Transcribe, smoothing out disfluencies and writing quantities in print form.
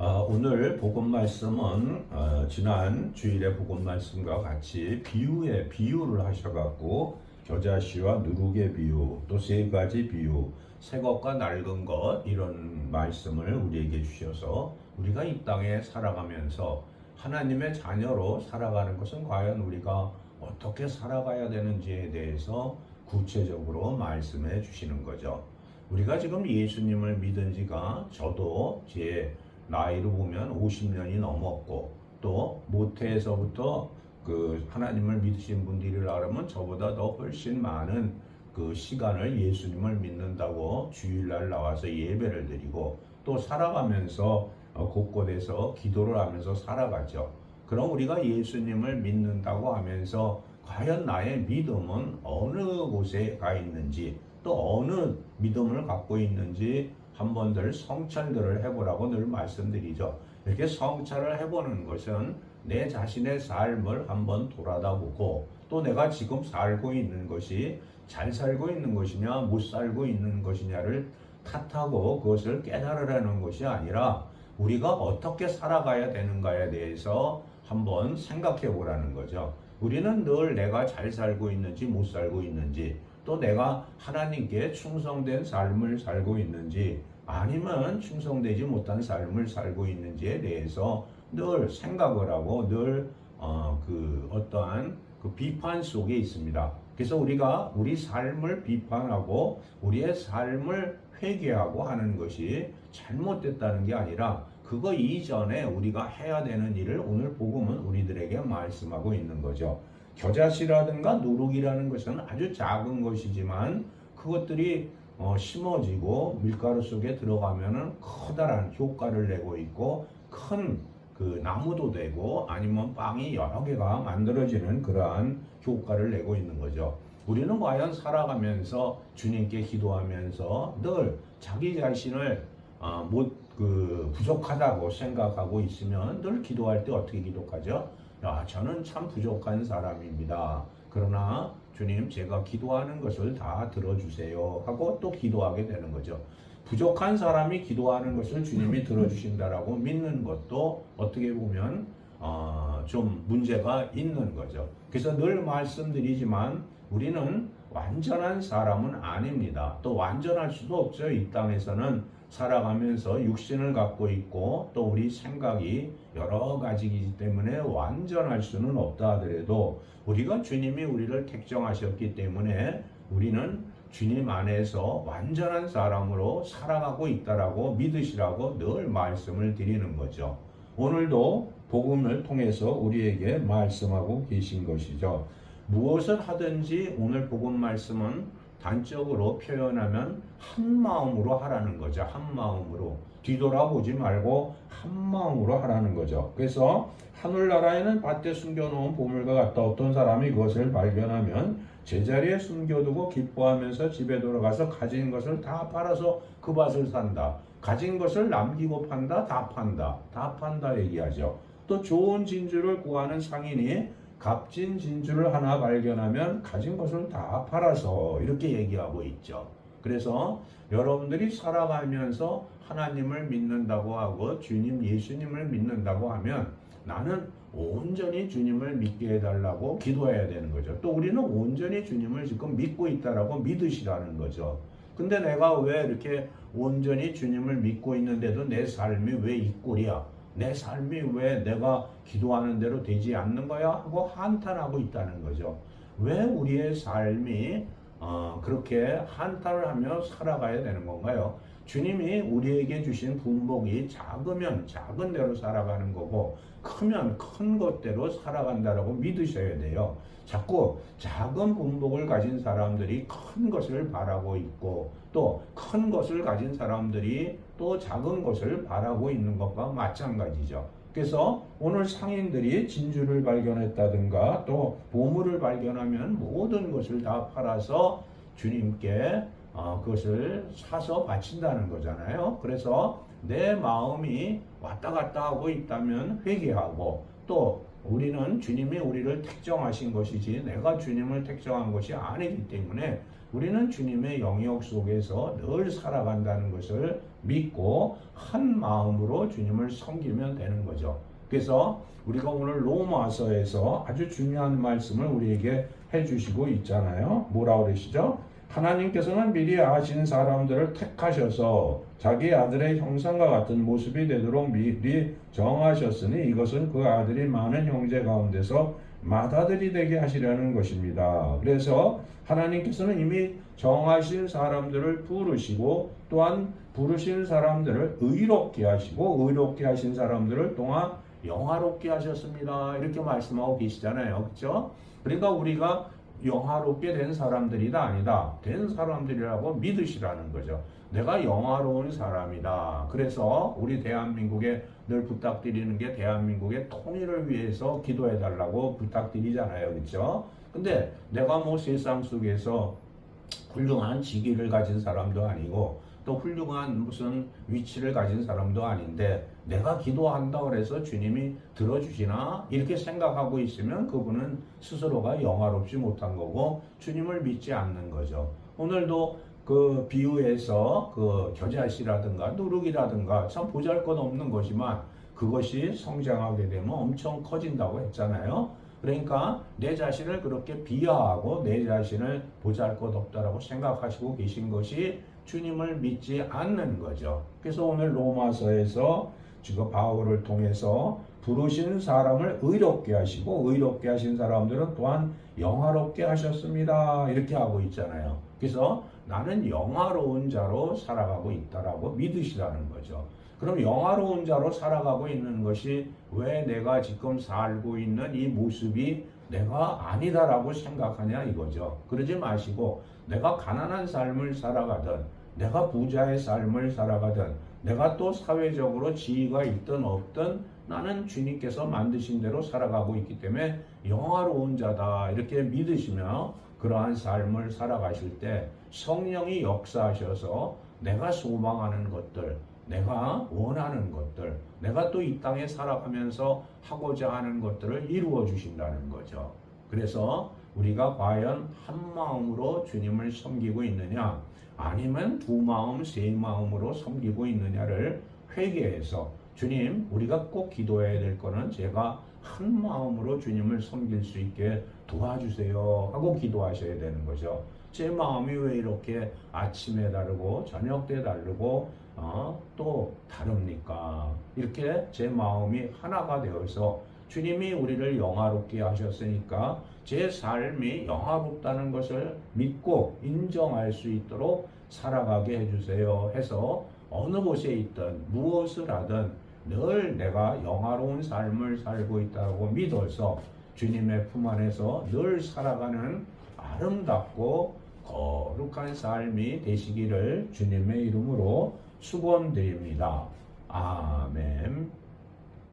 오늘 복음 말씀은 지난 주일의 복음 말씀과 같이 비유를 하셔갖고 겨자씨와 누룩의 비유, 또 세 가지 비유, 새 것과 낡은 것 이런 말씀을 우리에게 주셔서 우리가 이 땅에 살아가면서 하나님의 자녀로 살아가는 것은 과연 우리가 어떻게 살아가야 되는지에 대해서 구체적으로 말씀해 주시는 거죠. 우리가 지금 예수님을 믿은 지가 저도 제 나이로 보면 50년이 넘었고, 또 모태에서부터 그 하나님을 믿으신 분들이라 그러면 저보다 더 훨씬 많은 그 시간을 예수님을 믿는다고 주일날 나와서 예배를 드리고, 또 살아가면서 곳곳에서 기도를 하면서 살아가죠. 그럼 우리가 예수님을 믿는다고 하면서 과연 나의 믿음은 어느 곳에 가 있는지, 또 어느 믿음을 갖고 있는지 한번들 성찰들을 해보라고 늘 말씀드리죠. 이렇게 성찰을 해보는 것은 내 자신의 삶을 한번 돌아다보고, 또 내가 지금 살고 있는 것이 잘 살고 있는 것이냐 못 살고 있는 것이냐를 탓하고 그것을 깨달으라는 것이 아니라 우리가 어떻게 살아가야 되는가에 대해서 한번 생각해 보라는 거죠. 우리는 늘 내가 잘 살고 있는지 못 살고 있는지, 또 내가 하나님께 충성된 삶을 살고 있는지 아니면 충성되지 못한 삶을 살고 있는지에 대해서 늘 생각을 하고 늘 어떠한 그 비판 속에 있습니다. 그래서 우리가 우리 삶을 비판하고 우리의 삶을 회개하고 하는 것이 잘못됐다는 게 아니라 그거 이전에 우리가 해야 되는 일을 오늘 복음은 우리들에게 말씀하고 있는 거죠. 겨자씨라든가 누룩이라는 것은 아주 작은 것이지만 그것들이 심어지고 밀가루 속에 들어가면은 커다란 효과를 내고 있고, 큰 그 나무도 되고 아니면 빵이 여러 개가 만들어지는 그러한 효과를 내고 있는 거죠. 우리는 과연 살아가면서 주님께 기도하면서 늘 자기 자신을 부족하다고 생각하고 있으면 늘 기도할 때 어떻게 기도하죠? 저는 참 부족한 사람입니다. 그러나 주님, 제가 기도하는 것을 다 들어주세요 하고 또 기도하게 되는 거죠. 부족한 사람이 기도하는 것을 주님이 들어주신다라고 믿는 것도 어떻게 보면 좀 문제가 있는 거죠. 그래서 늘 말씀드리지만 우리는 완전한 사람은 아닙니다. 또 완전할 수도 없죠. 이 땅에서는 살아가면서 육신을 갖고 있고 또 우리 생각이 여러 가지이기 때문에 완전할 수는 없다 하더라도 우리가 주님이 우리를 택정하셨기 때문에 우리는 주님 안에서 완전한 사람으로 살아가고 있다라고 믿으시라고 늘 말씀을 드리는 거죠. 오늘도 복음을 통해서 우리에게 말씀하고 계신 것이죠. 무엇을 하든지 오늘 복음 말씀은 단적으로 표현하면 한 마음으로 하라는 거죠. 한 마음으로. 뒤돌아보지 말고 한 마음으로 하라는 거죠. 그래서 하늘나라에는 밭에 숨겨놓은 보물과 같다. 어떤 사람이 그것을 발견하면 제자리에 숨겨두고 기뻐하면서 집에 돌아가서 가진 것을 다 팔아서 그 밭을 산다. 가진 것을 남기고 판다. 다 판다. 다 판다 얘기하죠. 또 좋은 진주를 구하는 상인이 값진 진주를 하나 발견하면 가진 것을 다 팔아서 이렇게 얘기하고 있죠. 그래서 여러분들이 살아가면서 하나님을 믿는다고 하고 주님 예수님을 믿는다고 하면 나는 온전히 주님을 믿게 해달라고 기도해야 되는 거죠. 또 우리는 온전히 주님을 지금 믿고 있다라고 믿으시라는 거죠. 근데 내가 왜 이렇게 온전히 주님을 믿고 있는데도 내 삶이 왜 이 꼴이야? 내 삶이 왜 내가 기도하는 대로 되지 않는 거야? 하고 한탄하고 있다는 거죠. 왜 우리의 삶이 그렇게 한탄을 하며 살아가야 되는 건가요? 주님이 우리에게 주신 분복이 작으면 작은 대로 살아가는 거고 크면 큰 것대로 살아간다라고 믿으셔야 돼요. 자꾸 작은 분복을 가진 사람들이 큰 것을 바라고 있고 또 큰 것을 가진 사람들이 또 작은 것을 바라고 있는 것과 마찬가지죠. 그래서 오늘 상인들이 진주를 발견했다든가 또 보물을 발견하면 모든 것을 다 팔아서 주님께 그것을 사서 바친다는 거잖아요. 그래서 내 마음이 왔다 갔다 하고 있다면 회개하고, 또 우리는 주님이 우리를 택정하신 것이지 내가 주님을 택정한 것이 아니기 때문에 우리는 주님의 영역 속에서 늘 살아간다는 것을 믿고 한 마음으로 주님을 섬기면 되는 거죠. 그래서 우리가 오늘 로마서에서 아주 중요한 말씀을 우리에게 해주시고 있잖아요. 뭐라고 그러시죠? 하나님께서는 미리 아신 사람들을 택하셔서 자기 아들의 형상과 같은 모습이 되도록 미리 정하셨으니 이것은 그 아들이 많은 형제 가운데서 맏아들이 되게 하시려는 것입니다. 그래서 하나님께서는 이미 정하신 사람들을 부르시고 또한 부르신 사람들을 의롭게 하시고 의롭게 하신 사람들을 또한 영화롭게 하셨습니다. 이렇게 말씀하고 계시잖아요. 그렇죠? 그러니까 우리가 영화롭게 된 사람들이다 아니다. 된 사람들이라고 믿으시라는 거죠. 내가 영화로운 사람이다. 그래서 우리 대한민국에 늘 부탁드리는 게 대한민국의 통일을 위해서 기도해 달라고 부탁드리잖아요. 그렇죠? 근데 내가 뭐 세상 속에서 훌륭한 직위를 가진 사람도 아니고 또 훌륭한 무슨 위치를 가진 사람도 아닌데 내가 기도한다 그래서 주님이 들어주시나 이렇게 생각하고 있으면 그분은 스스로가 영화롭지 못한 거고 주님을 믿지 않는 거죠. 오늘도 그 비유에서 그 겨자씨라든가 누룩이라든가 참 보잘것없는 것이지만 그것이 성장하게 되면 엄청 커진다고 했잖아요. 그러니까 내 자신을 그렇게 비하하고 내 자신을 보잘것없다라고 생각하시고 계신 것이 주님을 믿지 않는 거죠. 그래서 오늘 로마서에서 지금 바울을 통해서 부르신 사람을 의롭게 하시고 의롭게 하신 사람들은 또한 영화롭게 하셨습니다. 이렇게 하고 있잖아요. 그래서 나는 영화로운 자로 살아가고 있다라고 믿으시라는 거죠. 그럼 영화로운 자로 살아가고 있는 것이 왜 내가 지금 살고 있는 이 모습이 내가 아니다라고 생각하냐 이거죠. 그러지 마시고 내가 가난한 삶을 살아가든 내가 부자의 삶을 살아가든 내가 또 사회적으로 지위가 있든 없든 나는 주님께서 만드신 대로 살아가고 있기 때문에 영화로운 자다 이렇게 믿으시며 그러한 삶을 살아가실 때 성령이 역사하셔서 내가 소망하는 것들 내가 원하는 것들 내가 또 이 땅에 살아가면서 하고자 하는 것들을 이루어 주신다는 거죠. 그래서 우리가 과연 한 마음으로 주님을 섬기고 있느냐 아니면 두 마음 세 마음으로 섬기고 있느냐를 회개해서 주님 우리가 꼭 기도해야 될 거는 제가 한 마음으로 주님을 섬길 수 있게 도와주세요 하고 기도하셔야 되는 거죠. 제 마음이 왜 이렇게 아침에 다르고 저녁 때 다르고 또 다릅니까? 이렇게 제 마음이 하나가 되어서 주님이 우리를 영화롭게 하셨으니까 제 삶이 영화롭다는 것을 믿고 인정할 수 있도록 살아가게 해주세요 해서 어느 곳에 있든 무엇을 하든 늘 내가 영화로운 삶을 살고 있다고 믿어서 주님의 품 안에서 늘 살아가는 아름답고 거룩한 삶이 되시기를 주님의 이름으로 축원드립니다. 아멘.